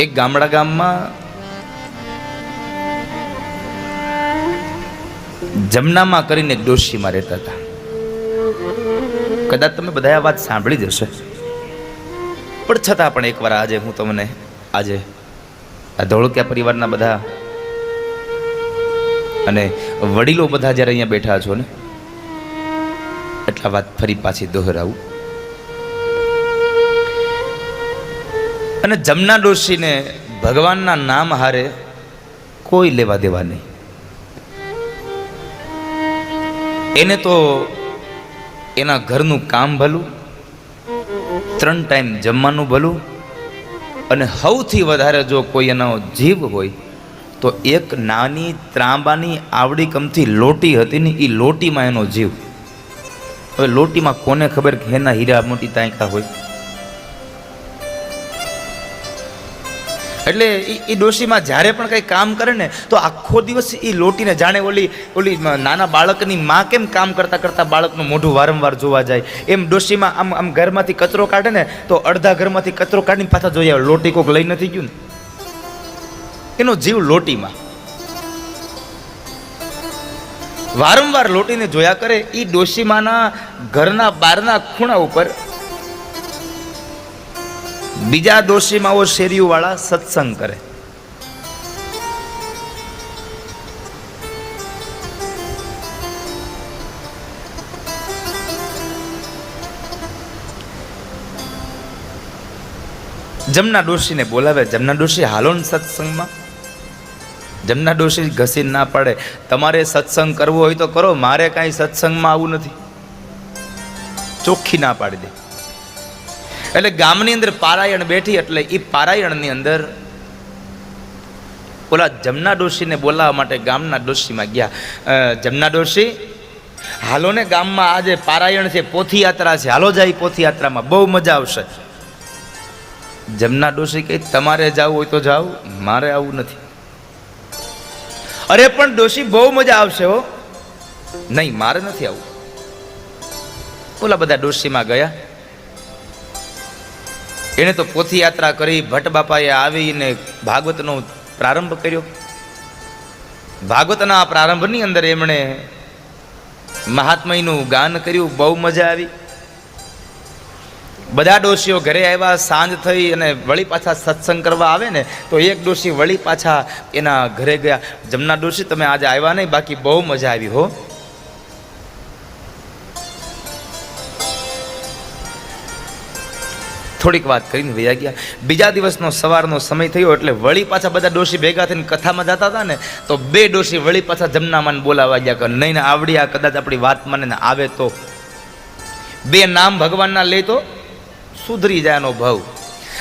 એક ગામમાં જમનામાં કરીને એક ડોશીમાં રહેતા હતા. કદાચ તમે બધા આ વાત સાંભળી જ હશે, પણ છતાં પણ એકવાર આજે હું તમને આજે આ ધોળકિયા પરિવારના બધા અને વડીલો બધા જ્યારે અહીંયા બેઠા છો ને, એટલા વાત ફરી પાછી દોહરાવું. અને જમના ડોશીને ભગવાનના નામ હારે કોઈ લેવા દેવા નહીં. એને તો એના ઘરનું કામ ભલું, 3 ટાઈમ જમવાનું ભલું, અને સૌથી વધારે જો કોઈ એનો જીવ હોય તો એક નાની ત્રાંબાની આવડી કમથી લોટી હતી ને, એ લોટીમાં એનો જીવ. હવે લોટીમાં કોને ખબર કે એના હીરા મોટી તાંકા હોય. એટલે એ ડોશીમાં જ્યારે પણ કંઈ કામ કરે ને તો આખો દિવસ એ લોટીને જાણે ઓલી નાના બાળકની માં કેમ કામ કરતાં કરતાં બાળકનું મોઢું વારંવાર જોવા જાય, એમ ડોશીમાં આમ ઘરમાંથી કચરો કાઢે ને તો અડધા ઘરમાંથી કચરો કાઢીને પાછા જોઈ આવે, લોટી કોક લઈ નથી ગયું ને. એનો જીવ લોટીમાં. વારંવાર લોટીને જોયા કરે. એ ડોશીમાના ઘરના બહારના ખૂણા ઉપર બીજા ડોશીમાઓ શેરીઓ વાળા સત્સંગ કરે. જમના ડોશીને બોલાવે, જમના ડોશી હાલો ને સત્સંગમાં. જમના ડોશી ઘસી ના પાડે, તમારે સત્સંગ કરવો હોય તો કરો, મારે કાંઈ સત્સંગમાં આવવું નથી. ચોખ્ખી ના પાડી દે. એટલે ગામની અંદર પારાયણ બેઠી, એટલે એ પારાયણની અંદર ઓલા જમના ડોશીને બોલાવવા માટે ગામના ડોશીમાં ગયા. જમના ડોશી હાલો ને, ગામમાં આજે પારાયણ છે, પોથી યાત્રા છે, હાલો જાય પોથી યાત્રામાં, બહુ મજા આવશે. જમના ડોશી કહે તમારે જવું હોય તો જાઓ, મારે આવવું નથી. અરે પણ ડોશી બહુ મજા આવશે હો. નહીં, મારે નથી આવવું. ઓલા બધા ડોશીમાં ગયા. એને તો પોથી યાત્રા કરી. ભટ્ટ બાપાએ આવીને ભાગવતનો પ્રારંભ કર્યો. ભાગવતના પ્રારંભની અંદર એમણે મહાત્મયનું ગાન કર્યું. બહુ મજા આવી. બધા ડોશીઓ ઘરે આવ્યા. સાંજ થઈ અને વળી પાછા સત્સંગ કરવા આવે ને તો એક ડોશી વળી પાછા એના ઘરે ગયા. જમના ડોશી તમે આજે આવ્યા નહીં, બાકી બહુ મજા આવી હો. થોડીક વાત કરીને વયા ગયા. બીજા દિવસનો સવારનો સમય થયો એટલે વળી પાછા બધા ડોશી ભેગા થઈને કથામાં જતા હતા ને તો 2 ડોશી વળી પાછા જમનામાને બોલાવા ગયા કે નહીં ને આવડી આ કદાચ આપણી વાત મને ને આવે તો 2 નામ ભગવાનના લે તો સુધરી જાય એનો ભાવ.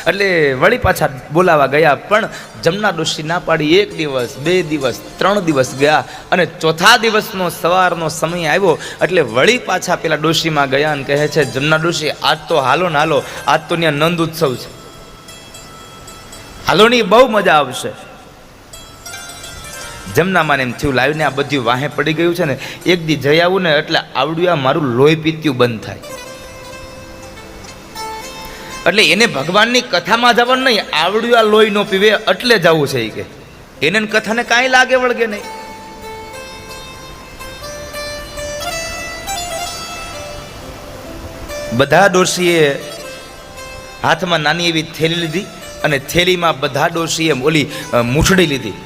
એટલે વળી પાછા બોલાવા ગયા. પણ જમના ડોશી ના પાડી. 1 દિવસ 2 દિવસ 3 દિવસ ગયા અને ચોથા દિવસનો સવારનો સમય આવ્યો એટલે વળી પાછા પેલા ડોશીમાં ગયા અને કહે છે જમના ડોશી આજ તો હાલો ને હાલો, આજ તો ત્યાં નંદ ઉત્સવ છે, હાલો ની બહુ મજા આવશે. જમના માને એમ થયું લાવીને આ બધું વાહે પડી ગયું છે ને, એક દી જઈ આવું ને એટલે આવડ્યું આ મારું લોહી પીત્યું બંધ થાય. એટલે એને ભગવાનની કથામાં જવાનું નહીં, આવડ્યું આ લોહી નો પીવે એટલે જવું છે. એ કે એને કથાને કાંઈ લાગે વળગે નહીં. બધા ડોશીએ હાથમાં નાની એવી થેલી લીધી અને થેલીમાં બધા ડોશીએ ઓલી મૂઠડી લીધી,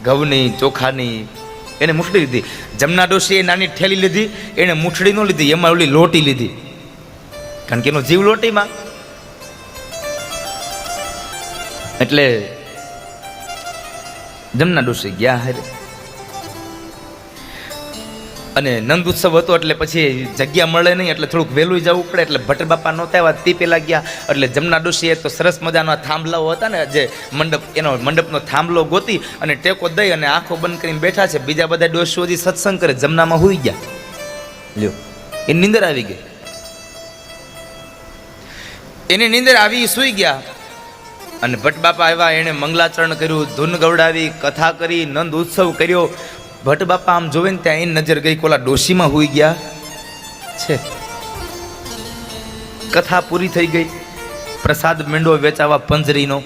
ઘઉંની ચોખાની, એને મૂઠડી લીધી. જમના ડોશીએ નાની થેલી લીધી, એને મૂઠડી ન લીધી, એમાં ઓલી લોટી લીધી, કારણ કે એનો જીવ લોટીમાં. એટલે જમના ડોશી ગયા હારે. અને નંદ ઉત્સવ હતો એટલે પછી જગ્યા મળે નહીં એટલે થોડુંક વહેલું જવું પડે. એટલે ભટ્ટ બાપા નહોતા આવ્યા તે પહેલાં ગયા. એટલે જમના ડોશીએ તો સરસ મજાના થાંભલાઓ હતા ને, જે મંડપ, એનો મંડપનો થાંભલો ગોતી અને ટેકો દઈ અને આંખો બંધ કરીને બેઠા છે. બીજા બધા ડોશીઓ હજી સત્સંગ કરે, જમનામાં હુઈ ગયા. લ્યો, એની નીંદર આવી ગઈ. એની નીંદર આવી, સૂઈ ગયા. અને ભટ્ટ બાપા આવ્યા, એણે મંગલાચરણ કર્યું, ધૂન ગવડાવી, કથા કરી, નંદ ઉત્સવ કર્યો. ભટ્ટ બાપા આમ જોવે ને ત્યાં એની નજર ગઈ કોલા ડોશીમાં હુઈ ગયા છે. કથા પૂરી થઈ ગઈ. પ્રસાદ માંડો વેચાવા પંજરીનો.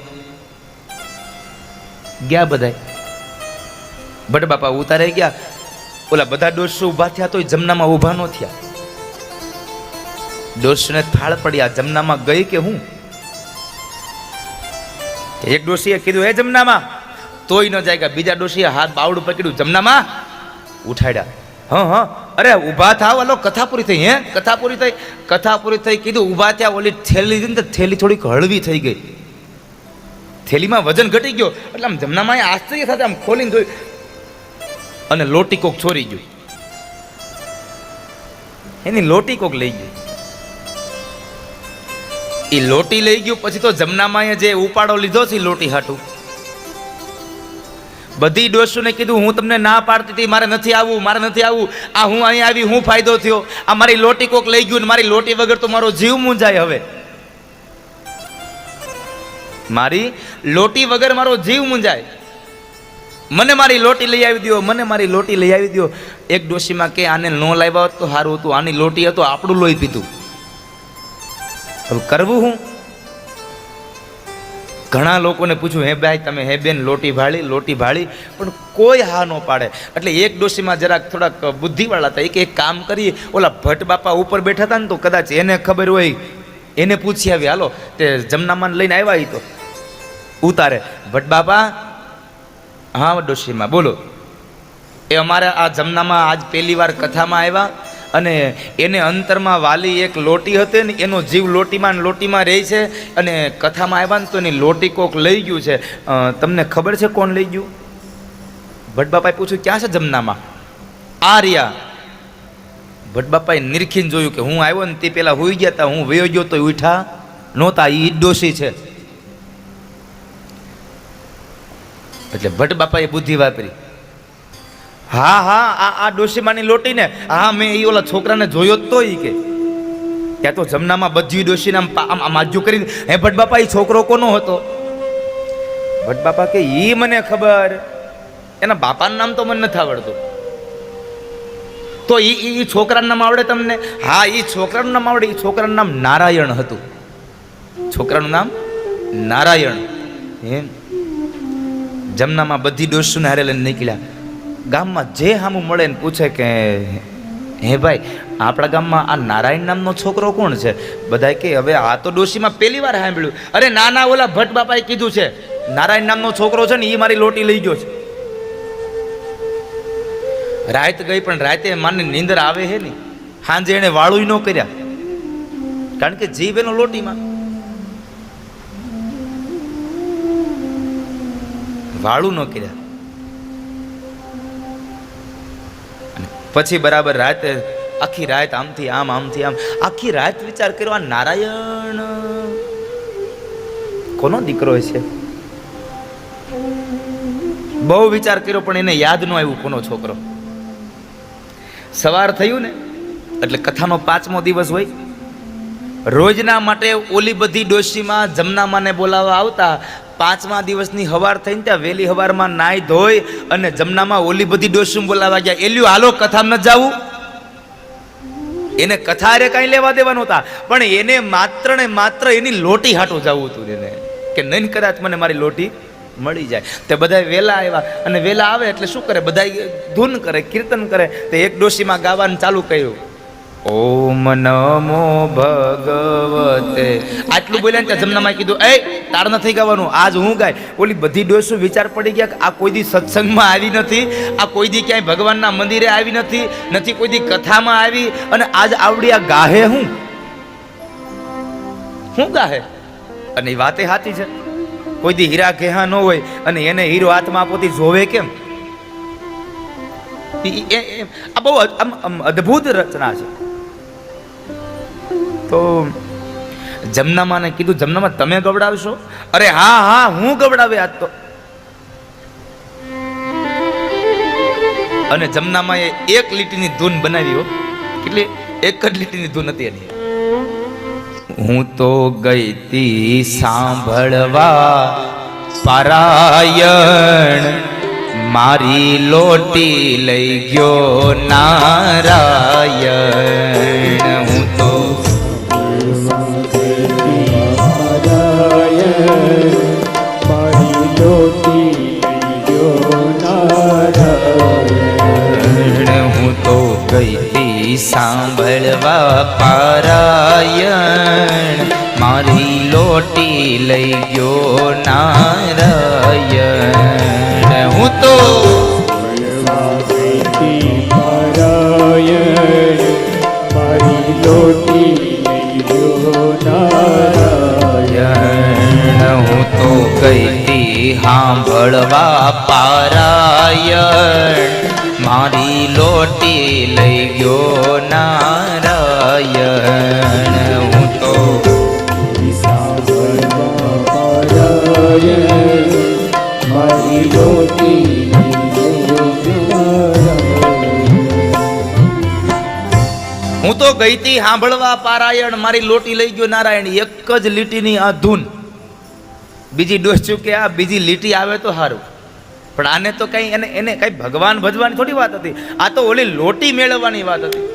ગયા બધાય. ભટ્ટ બાપા ઉતારે ગયા. ઓલા બધા ડોસો ઊભા થયા તો જમનામાં ઊભા ન થયા. ડોશીને થાળ પડ્યા, જમનામાં ગઈ કે હું? એક ડોશીએ કીધું, હે જમનામાં, તોય ન જાય. બીજા ડોશીએ હાથ બાવડું પકડ્યું, જમનામાં ઉઠાડ્યા. હા, અરે ઊભા થાવ, હાલો કથા પૂરી થઈ. હે કથા પૂરી થઈ? કથા પૂરી થઈ કીધું ઊભા થયા. ઓલી થેલી હતી ને, થેલી થોડીક હળવી થઈ ગઈ, થેલીમાં વજન ઘટી ગયો. એટલે આમ જમનામાં આશ્ચર્ય સાથે આમ ખોલીને જોયું, અને લોટી કોક ચોરી ગયું. એની લોટી કોક લઈ ગયું. એ લોટી લઈ ગયું પછી તો જમનામાં જે ઉપાડો લીધો છે લોટી હાટું, બધી ડોશોને કીધું, હું તમને ના પાડતી હતી, મારે નથી આવવું, મારે નથી આવવું. આ હું અહીં આવી, હું ફાયદો થયો? આ મારી લોટી કોક લઈ ગયું, મારી લોટી વગર તો મારો જીવ મૂંઝાય. હવે મારી લોટી વગર મારો જીવ મૂંઝાય. મને મારી લોટી લઈ આવી દો, મને મારી લોટી લઈ આવી દો. એક ડોશીમાં કે આને ન લાવ્યા હોત તો સારું હતું, આની લોટી હતો, આપણું લોહી પીતું. હવે કરવું હું? ઘણા લોકોને પૂછ્યું, હે ભાઈ તમે, હે બેન, લોટી ભાળી, લોટી ભાળી, પણ કોઈ હા ન પાડે. એટલે એક ડોશીમાં જરાક થોડાક બુદ્ધિવાળા હતા. એક કામ કરીએ, ઓલા ભટ્ટ બાપા ઉપર બેઠા હતા ને, તો કદાચ એને ખબર હોય, એને પૂછી આવી. હાલો તે જમનામાં લઈને આવ્યા. એ તો ઉતારે, ભટ્ટ બાપા, હા ડોશીમાં બોલો. એ અમારા આ જમનામાં આજ પહેલી વાર કથામાં આવ્યા, અને એને અંતરમાં વાલી એક લોટી હતી ને, એનો જીવ લોટીમાં રહે છે, અને કથામાં આવ્યા ને તો એની લોટી કોક લઈ ગયું છે. તમને ખબર છે કોણ લઈ ગયું? ભટ્ટ બાપાએ પૂછ્યું, ક્યાં છે જમનામાં? આ રહ્યા. ભટ્ટ બાપાએ નિરખીને જોયું કે હું આવ્યો ને તે પેલા હોઈ ગયા હતા, હું વયો ગયો તો ઉઠા નહોતા. એ ડોશી છે. એટલે ભટ્ટ બાપાએ બુદ્ધિ વાપરી. હા, આ ડોશીમાની લોટી ને, હા મેં એ ઓલા છોકરાને જોયો જ તો. એ કે ત્યાં તો જમનામાં બધી ડોશીને આમ માજ્યું કરીને, હે ભટ્ટ બાપા, એ છોકરો કોનો હતો? ભટ્ટ બાપા કે એ મને ખબર, એના બાપાનું નામ તો મને નથી આવડતું. તો એ છોકરાનું નામ આવડે તમને? હા, એ છોકરાનું નામ આવડે. એ છોકરાનું નામ નારાયણ હતું. છોકરાનું નામ નારાયણ. એમ જમનામાં બધી ડોશીને હારે લઈને નીકળ્યા. ગામમાં જે હામું મળે ને પૂછે કે, હે ભાઈ, આપણા ગામમાં આ નારાયણ નામનો છોકરો કોણ છે? બધા કે હવે આ તો ડોશીમાં પહેલી વાર સાંભળ્યું. અરે ના, ઓલા ભટ્ટ બાપાએ કીધું છે, નારાયણ નામનો છોકરો છે ને, એ મારી લોટી લઈ ગયો છે. રાત ગઈ, પણ રાતે માને નીંદર આવે છે ને, સાંજે એને વાળું ન કર્યા, કારણ કે જીવ એનો લોટીમાં. વાળું ન કર્યા. પછી બરાબર રાતે, આખી રાત આમથી આમ, આમથી આમ, આખી રાત વિચાર કર્યો, આ નારાયણ કોનો દીકરો છે? બહુ વિચાર કર્યો, પણ એને યાદ ન આવ્યું કોનો છોકરો. સવાર થયું ને એટલે કથાનો 5મો દિવસ હોય. રોજના માટે ઓલી બધી ડોશીમાં જમનામાને બોલાવવા આવતા. 5મા દિવસની હવાર થઈને ત્યાં વહેલી હવારમાં નાઈ ધોઈ અને જમનામાં ઓલી બધી ડોશીમાં બોલાવવા ગયા. એલ્યું હાલો કથામાં ન જાવું. એને કથા રે કાંઈ લેવા દેવા નહોતા, પણ એને માત્ર ને માત્ર એની લોટી હાટું જવું હતું. એને કે નહીં કદાચ મને મારી લોટી મળી જાય. તે બધા વહેલા આવ્યા, અને વહેલા આવે એટલે શું કરે, બધા ધૂન કરે, કીર્તન કરે. તે એક ડોશીમાં ગાવાનું ચાલુ કર્યું, ઓમ નમો ભગવતે. આટલું બોલ્યા ને ત્યાં જમનામાં કીધું, એ તાર નથી ગાવાનું, આજ હું ગાય. ઓલી બધી ડોશો વિચાર પડી ગયા કે આ કોઈ દી સત્સંગમાં આવી નથી, આ કોઈ દી ક્યાંય ભગવાનના મંદિરે આવી નથી કોઈ દી કથામાં આવી, અને આજ આવડી આ ગાહે હું ગાહે. અને એ વાતે સાચી છે. કોઈ દી હીરા ઘેહા ન હોય અને એને હીરો હાથમાં આપોથી જોવે કેમ? આ બહુ અદ્ભુત રચના છે. તો જમનામાને કીધું, જમનામાં તમે ગવડાવશો? અરે હા, હું ગવડાવે આજ તો. અને જમનામાં એક લીટીની ધૂન બનાવી. હો, કેટલી? એક જ લીટીની ધૂન હતી એની. હું તો ગઈ તી સાંભળવા પારાયણ, મારી લોટી લઈ ગયો નારાયણ. હું તો મારી લોટી પારાયણ મારી લોટી લઈ ગયો નારાયણ હું તો મારી લોટી લઈ ગયો નારાયણ હું તો ગઈતી સાંભળવા પારાયણ મારી લોટી લઈ ગયો નારાયણ હું તો મારી લોટી હું તો ગઈતી સાંભળવા પારાયણ મારી લોટી લઈ ગયો નારાયણ. એક જ લીટીની આ ધૂન, બીજી ડોસ્યું કે આ બીજી લીટી આવે તો સારું, પણ આને તો કઈ એને કઈ ભગવાન ભજવાની થોડી વાત હતી, આ તો ઓલી લોટી મેળવવાની વાત હતી.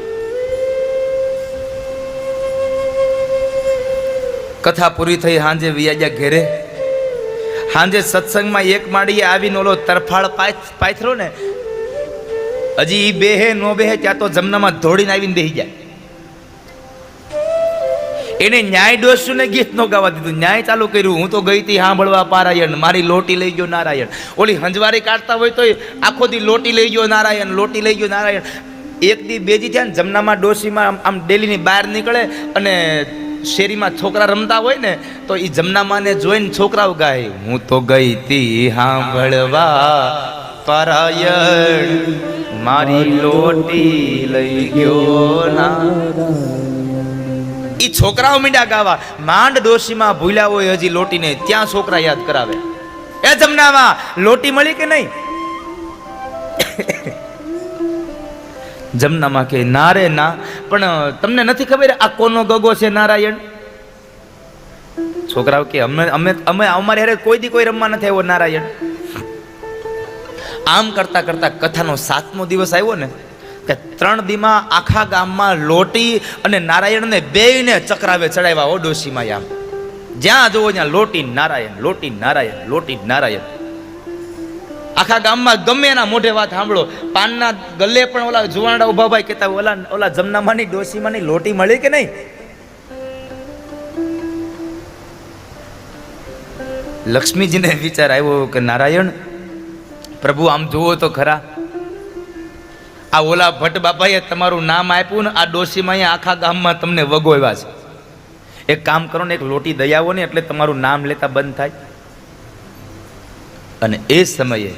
કથા પૂરી થઈ, હાંજે વિયાજા ઘેરે. હાંજે સત્સંગમાં એક માળીએ આવીને ઓલો તરફાળ પાથરો ને, હજી ઈ બેહે નો બેહે ત્યાં તો જમનામાં ધોડીને આવીને બેહી જાય. એને ન્યાય ડોસ્યું ને ગીત નો ગાવા દીધું, ન્યાય ચાલુ કર્યું. હું તો ગઈ તી સાંભળવા પારાયણ મારી લોટી લઈ ગયો નારાયણ. ઓલી હંજવારી કાઢતા હોય તો આખો દી લોટી લઈ ગયો નારાયણ, લોટી લઈ ગયો નારાયણ. એક દી બેજી થયા ને જમનામાં ડોશીમાં આમ ડેલીની બહાર નીકળે અને શેરીમાં છોકરા રમતા હોય ને તો એ જમનામાં ને જોઈને છોકરાઓ ગાય, હું તો ગઈ તી સાંભળવા પારાયણ મારી લોટી લઈ ગયો નારાયણ. ઈ છોકરાઓ મીંડા ગાવા, માંડ ડોશીમાં ભૂલ્યા હોય હજી લોટીને, ત્યાં છોકરા યાદ કરાવે, એ જમનામાં લોટી મળી કે નહીં? જમનામાં કે ના રે ના, પણ તમને નથી ખબર આ કોનો ગગો છે નારાયણ? છોકરાઓ કે અમે અમારી હારે કોઈ દી કોઈ રમવા નથી આવ્યો નારાયણ. આમ કરતા કરતા કથાનો 7મો દિવસ આવ્યો ને, કે 3 દીમાં આખા ગામમાં લોટી અને નારાયણને બેયને ચક્રાવે ચડાવ્યા હો ડોશીમાં. આમ જ્યાં જોવો ત્યાં લોટી નારાયણ, લોટી નારાયણ, લોટી નારાયણ. આખા ગામમાં ગમે એના મોઢે વાત સાંભળો, પાનના ગલ્લે પણ ઓલા જુવાનડા ઉભા ભાઈ કહેતા ઓલા જમનામાંની ડોશીમાંની લોટી મળી કે નહીં? લક્ષ્મીજીને વિચાર આવ્યો કે નારાયણ પ્રભુ આમ જુઓ તો ખરા, આ ઓલા ભટ્ટ બાપાએ તમારું નામ આપ્યું ને, આ ડોશીમાં અહીંયા આખા ગામમાં તમને વગોવ્યા છે. એક કામ કરો ને, એક લોટી દઈ આવો ને એટલે તમારું નામ લેતા બંધ થાય. અને એ સમયે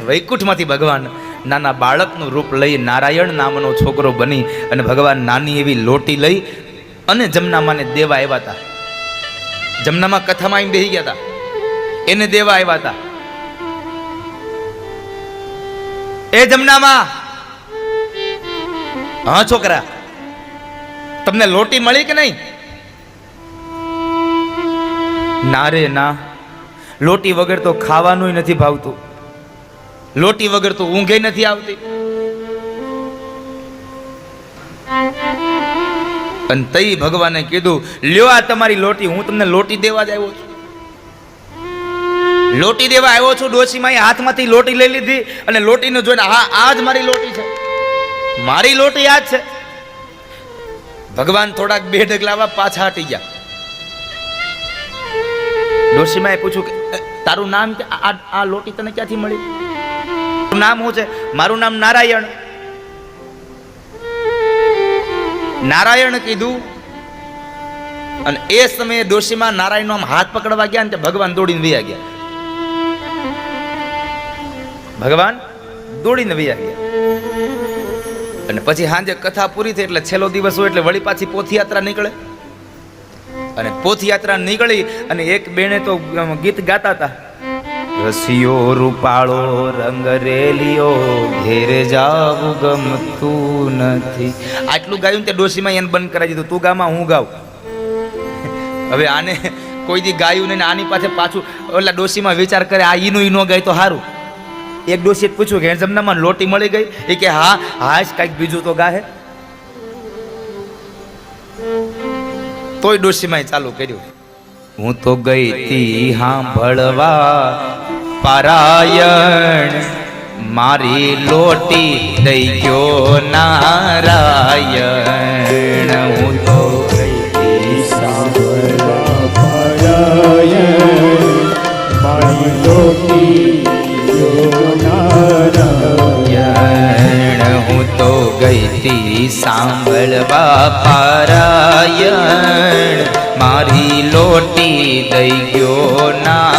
વૈકુંઠમાંથી ભગવાન નાના બાળકનું રૂપ લઈ નારાયણ નામનો છોકરો બની અને ભગવાન નાની એવી લોટી લઈ અને જમનામાને દેવા આવ્યા હતા. જમનામાં કથામાં આવીને બેસી ગયા હતા, એને દેવા આવ્યા હતા. એ જમનામાં, હા છોકરા તમને લોટી મળી કે નહીં? ના રે ના, લોટી વગર તો ખાવાનું નથી ભાવતું, લોટી વગર તો ઊંઘે નથી આવતી. અને તઈ ભગવાને કીધું, લ્યો આ તમારી લોટી, હું તમને લોટી દેવા જ આવ્યો છું. લોટી દેવા આવ્યો છું. ડોશીમાં હાથમાંથી લોટી લઈ લીધી અને લોટીને જોઈને, હા આ જ મારી લોટી છે, મારી લોટી આ જ છે. ભગવાન થોડાક 2 ડગલા પાછા હટી ગયા. ડોશીમાએ પૂછ્યું કે તારું નામ કે આ લોટી તને ક્યાંથી મળી? નામ શું છે? મારું નામ નારાયણ. નારાયણ કીધું. અને એ સમયે ડોશીમાં નારાયણનો આમ હાથ પકડવા ગયા ને ભગવાન દોડીને વયા ગયા. ભગવાન દોડીને વયા ગયા. અને પછી સાંજે કથા પૂરી થઈ એટલે છેલ્લો દિવસ હોય એટલે વળી પાછી પોથયાત્રા નીકળે. અને પોથયાત્રા નીકળી અને એક બેને તો ગીત ગાતા હતા, રસિયો રૂપાળો રંગ રેલિયો ઘેરે જાવું ગમતું નથી. આટલું ગાયું તે ડોશીમાં એને બંધ કરાવી દીધું, તું ગામાં હું ગાઉં. હવે આને કોઈ દી ગાયું નહીં, આની પાસે પાછું ઓલા ડોશીમાં વિચાર કરે આ ઈનું ઈ નો ગાય તો સારું. એક ડોશીએ પૂછ્યું કે જમનામાં લોટી મળી ગઈ? એ કે હા હાશ કાંઈક બીજું તો ગાહે. તોય ડોશીમાં ચાલુ કર્યું, હું તો ગઈ તી સાંભળવા પારાયણ મારી લોટી દઈ ગયો નારાયણ હું તો સાંભળવા પારાયણ મારી લોટી નારાયણ હું તો ગઈતી સાંભળવા પારાયણ મારી લોટી દઈ ગયો ના